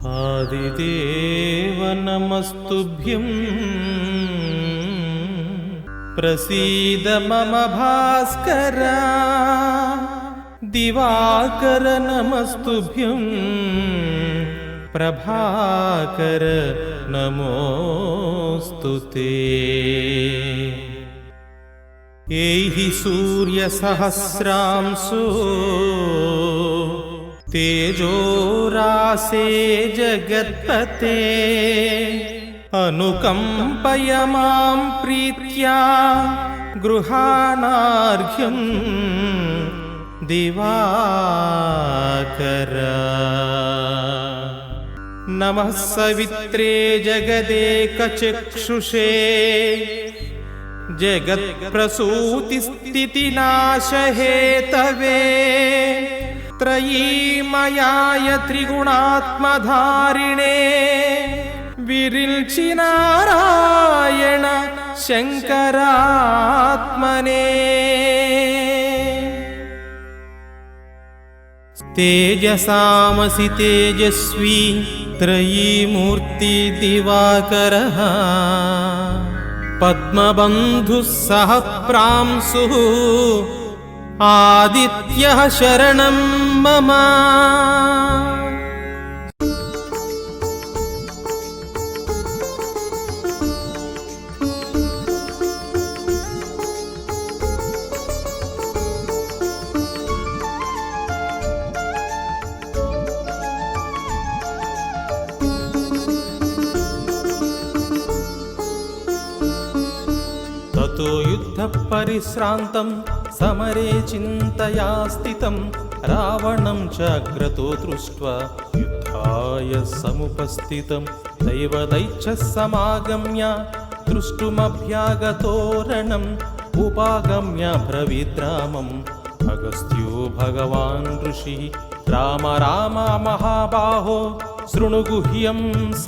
आदिदेव नमस्तुभ्यं प्रसीद मम भास्कर दिवाकर नमस्तुभ्यं प्रभाकर नमोस्तुते। एहि सूर्यसहस्रांशो तेजोरासे जगत्पते अनुकंपय मां प्रीत्या गृहाणार्घ्यं दिवाकर। नमः सवित्रे जगदेकचक्षुषे जगत्प्रसूतिस्थितिनाशहेतवे त्रयीमयाय त्रिगुणात्मधारिणे विरिल्चि नारायण शंकरात्मने। तेजसामसि तेजस्वी त्रयीमूर्ति दिवाकरः पद्मबन्धुः सह प्रांशुः आदित्यः शरणं मम। ततो युद्धपरिश्रान्तं समरे चिन्तया स्थितं रावणं च अग्रतो दृष्ट्वा युद्धाय समुपस्थितं दैवदैच्छः समागम्य दृष्टुमभ्यागतो रणम् उपागम्य ब्रवीद्रामम् अगस्त्यो भगवान् ऋषिः राम राम महाबाहो शृणु गुह्यं स